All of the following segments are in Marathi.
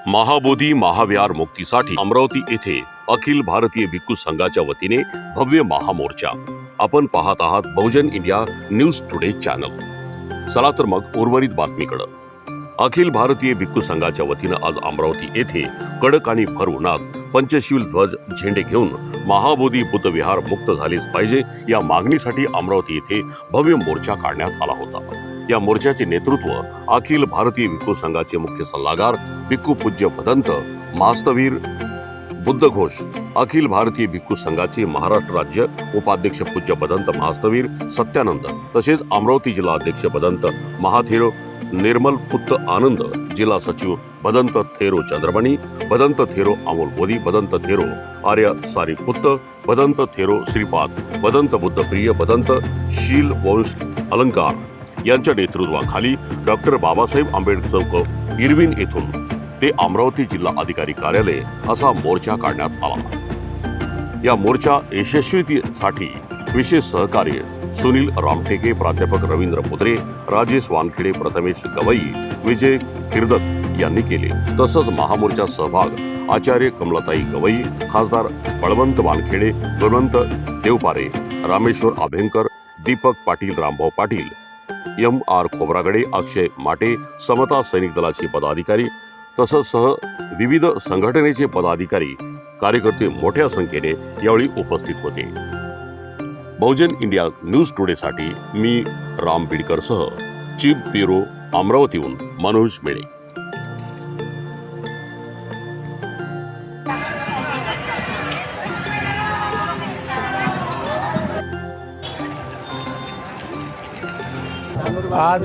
महाबोधी महाविहार मुक्तीसाठी अमरावती येथे अखिल भारतीय भिक्खू संघाच्या वतीने भव्य महामोर्चा। आपण पाहत आहात बहुजन इंडिया न्यूज टुडे चॅनल। चला तर मग उर्वरित बातमीकडे। अखिल भारतीय भिक्खू संघाच्या वतीने आज अमरावती येथे कडक आणि भर उन्हात पंचशील ध्वज झेंडे घेऊन महाबोधी बुद्ध विहार मुक्त झालेच पाहिजे या मागणीसाठी अमरावती येथे भव्य मोर्चा काढण्यात आला होता। या मोर्चाचे नेतृत्व अखिल भारतीय भिक्खू संघाचे मुख्य सल्लागार भिक्खू पूज्य भदंत महास्तवीर बुद्धघोष, अखिल भारतीय भिक्खू संघाचे महाराष्ट्र राज्य उपाध्यक्ष पूज्य भदंत महास्तवीर सत्यानंद, तसेच अमरावती जिल्हा अध्यक्ष भदंत महाथेरो निर्मल पुत्त आनंद, जिल्हा सचिव भदंत थेरो चंद्रमणी, भदंत थेरो अमोल बोधी, भदंत थेरो आर्य सारीपुत्त, भदंत थेरो श्रीपाद, भदंत बुद्धप्रिय, भदंत शील वंश अलंकार यांच्या नेतृत्वाखाली डॉक्टर बाबासाहेब आंबेडकर चौक इरविन येथून ते अमरावती जिल्हा अधिकारी कार्यालय असा मोर्चा काढण्यात आला। या मोर्चा यशस्वीतेसाठी विशेष सहकार्य सुनील रामटेके, प्राध्यापक रवींद्र मुद्रे, राजेश वानखेडे, प्रथमेश गवई, विजय किर्दत यांनी केले। तसंच महामोर्चा सहभाग आचार्य कमलाताई गवई, खासदार बळवंत वानखेडे, गुणवंत देवपारे, रामेश्वर अभ्यंकर, दीपक पाटील, रामभाऊ पाटील, एम.आर. खोब्रागडे, अक्षय माटे, समता सैनिक दलाचे पदाधिकारी तसंच विविध संघटनेचे पदाधिकारी कार्यकर्ते मोठ्या संख्येने यावेळी उपस्थित होते। बहुजन इंडिया न्यूज टुडे साठी मी राम बिडकर सह चीफ ब्युरो अमरावतीहून मनोज मेळे। आज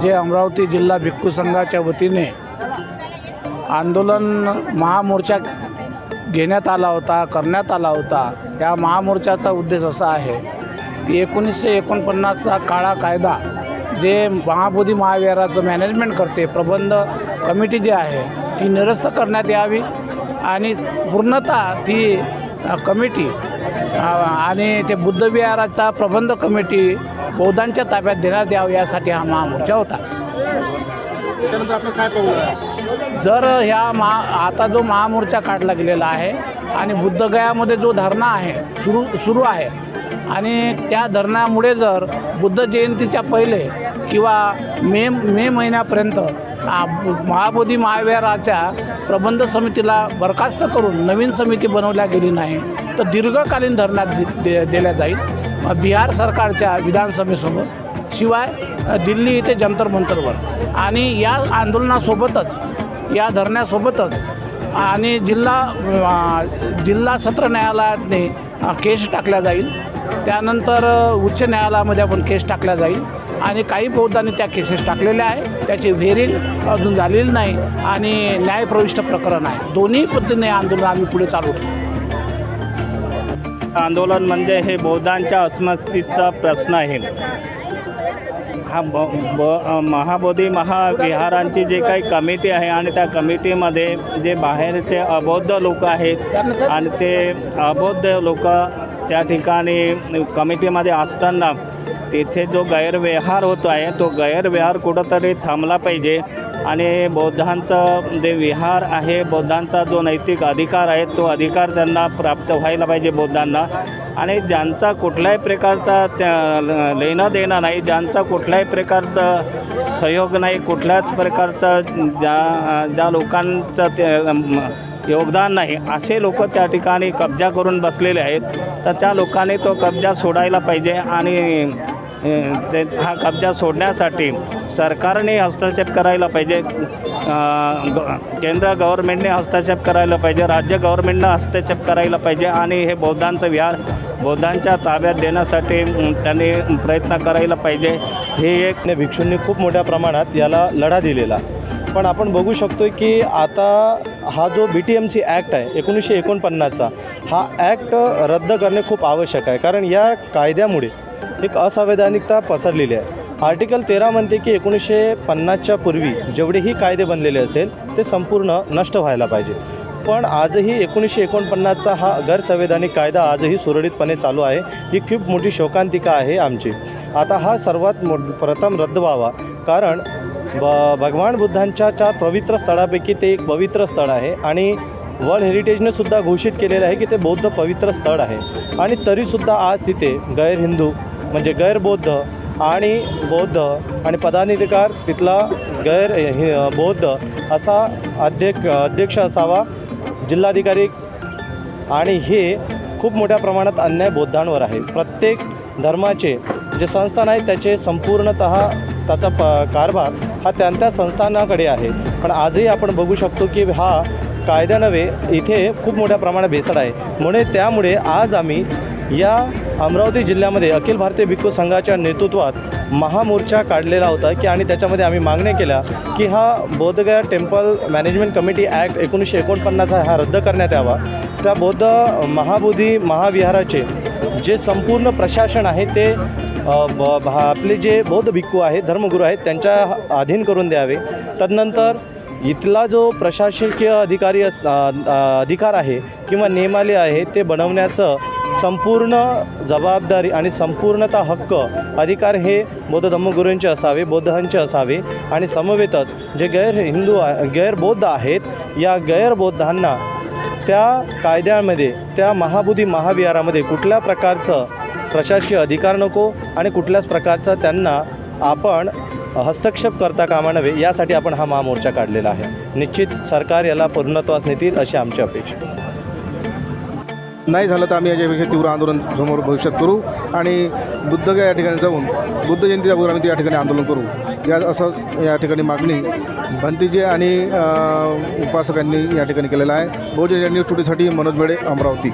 जे अमरावती जिल्हा भिक्खू संघाच्या वतीने आंदोलन महामोर्चा घेण्यात आला होता, करण्यात आला होता। या महामोर्चाचा उद्देश असा आहे की 1949चा काळा कायदा जे महाबोधी महाविहाराचं मॅनेजमेंट करते, प्रबंध कमिटी जी आहे ती निरस्त करण्यात यावी आणि पूर्णतः ती कमिटी आणि ते बुद्धविहाराचा प्रबंध कमिटी बौद्धांच्या ताब्यात देण्यात यावं यासाठी हा महामोर्चा होता। त्यानंतर आपण काय पाहूया, जर ह्या आता जो महामोर्चा काढला गेलेला आहे आणि बुद्धगयामध्ये जो धरणा आहे सुरू आहे आणि त्या धरणामुळे जर बुद्ध जयंतीच्या पहिले किंवा मे महिन्यापर्यंत महाबोधी महाविहाराच्या प्रबंध समितीला बरखास्त करून नवीन समिती बनवल्या गेली नाही तर दीर्घकालीन धरणात दिल्या जाईल बिहार सरकारच्या विधानसभेसमोर, शिवाय दिल्ली येथे जंतर मंतरवर। आणि या आंदोलनासोबतच या धरण्यासोबतच आणि जिल्हा सत्र न्यायालयाने केस टाकल्या जाईल, त्यानंतर उच्च न्यायालयामध्ये पण केस टाकल्या जाईल आणि काही बौद्धांनी त्या केसेस टाकलेल्या आहे, त्याची व्हेरिंग अजून झालेली नाही आणि न्यायप्रविष्ट प्रकरण आहे। दोन्ही पद्धतीने आंदोलन आम्ही पुढे चालू ठेवू। आंदोलन म्हणजे हे बौद्धांच्या अस्मितेचा प्रश्न आहे। हा महाबोधी महाविहारांची जे काही कमिटी आहे आणि त्या कमिटीमध्ये जे बाहेरचे अबौद्ध लोक आहेत आणि ते अबौद्ध लोक त्या ठिकाणी कमिटीमध्ये असताना तिथे जो गैरव्यवहार होत आहे तो गैरव्यवहार कुठंतरी थांबला पाहिजे आणि बौद्धांचं जे विहार आहे, बौद्धांचा जो नैतिक अधिकार आहे तो अधिकार त्यांना प्राप्त व्हायला पाहिजे बौद्धांना। आणि ज्यांचा कुठल्याही प्रकारचा लेणं देणं नाही, ज्यांचा कुठल्याही प्रकारचा सहयोग नाही, कुठल्याच प्रकारचा ज्या लोकांचं ते योगदान नाही, असे लोक त्या ठिकाणी कब्जा करून बसलेले आहेत, तर त्या लोकांनी तो कब्जा सोडायला पाहिजे आणि हा कब्जा सोडण्यासाठी सरकारने हस्तक्षेप करायला पाहिजे, केंद्र गव्हर्नमेंटने हस्तक्षेप करायला पाहिजे, राज्य गव्हर्नमेंटनं हस्तक्षेप करायला पाहिजे आणि हे बौद्धांचं विहार बौद्धांच्या ताब्यात देण्यासाठी त्यांनी प्रयत्न करायला पाहिजे। हे एक भिक्षूंनी खूप मोठ्या प्रमाणात याला लढा दिलेला, पण आपण बघू शकतो की आता हा जो BTMC ॲक्ट आहे 1949चा हा ॲक्ट रद्द करणे खूप आवश्यक आहे, कारण या कायद्यामुळे एक असंवैधानिकता पसरलेली आहे। आर्टिकल 13 म्हणते की 1950च्या पूर्वी जेवढेही कायदे बनलेले असेल ते संपूर्ण नष्ट व्हायला पाहिजे, पण आजही 1949चा हा गैरसंवैधानिक कायदा आजही सुरळीतपणे चालू आहे। ही खूप मोठी शोकांतिका आहे आमची। आता हा सर्वात प्रथम रद्द व्हावा, कारण भगवान बुद्धांच्या 4 पवित्र स्थळापैकी ते एक पवित्र स्थळ आहे आणि वर्ल्ड हेरिटेजने सुद्धा घोषित केलेलं आहे की ते बौद्ध पवित्र स्थळ आहे. आणि तरीसुद्धा आज तिथे गैर हिंदू म्हणजे गैरबौद्ध आणि बौद्ध आणि पदाधिकार तिथला बौद्ध असा अध्यक्ष असावा जिल्हाधिकारी. आणि हे खूप मोठ्या प्रमाणात अन्याय बौद्धांवर आहे. प्रत्येक धर्माचे जे संस्थान आहे त्याचे संपूर्णतः त्याचा कारभार हा त्या संस्थानाकडे आहे. पण आजही आपण बघू शकतो की हा कायदा नव्हे इथे खूप मोठ्या प्रमाणात भेसळ आहे. त्यामुळे आज आम्ही या अमरावती जिल्ह्यामध्ये अखिल भारतीय भिक्खू संघाच्या नेतृत्वात महामोर्चा काढलेला होता की आणि त्याच्यामध्ये आम्ही मागण्या केल्या की हा Bodhgaya temple management committee act 1949 हा रद्द करण्यात यावा. त्या बौद्ध महाबोधी महाविहाराचे जे संपूर्ण प्रशासन आहे ते आपले जे बौद्ध भिक्खू आहेत धर्मगुरू आहेत त्यांच्या अधीन करून द्यावे. तदनंतर इथला जो प्रशासकीय अधिकार आहे किंवा नियमालय आहे ते बनवण्याचं संपूर्ण जबाबदारी आणि संपूर्णतः हक्क अधिकार हे बौद्ध धम्मगुरूंचे असावे, बौद्धांचे असावे. आणि समवेतच जे गैरबौद्ध आहेत या गैरबौद्धांना त्या कायद्यामध्ये त्या महाबोधी महाविहारामध्ये कुठल्या प्रकारचं प्रशासकीय अधिकार नको आणि कुठल्याच प्रकारचा त्यांना आपण हस्तक्षेप करता कामा नये यासाठी आपण हा महामोर्चा काढलेला आहे. निश्चित सरकार याला पूर्णत्वास नेतील अशी आमची अपेक्षा. नाही झालं तर आम्ही याच्यापेक्षा तीव्र आंदोलन समोर भविष्यात करू आणि बुद्धगया या ठिकाणी जाऊन बुद्ध जयंतीच्या अगोदर आम्ही या ठिकाणी आंदोलन करू असं या ठिकाणी मागणी भंतीजी आणि उपासकांनी या ठिकाणी केलेलं आहे. बहुजन न्यूज टुडेसाठी मनोज मेळे, अमरावती.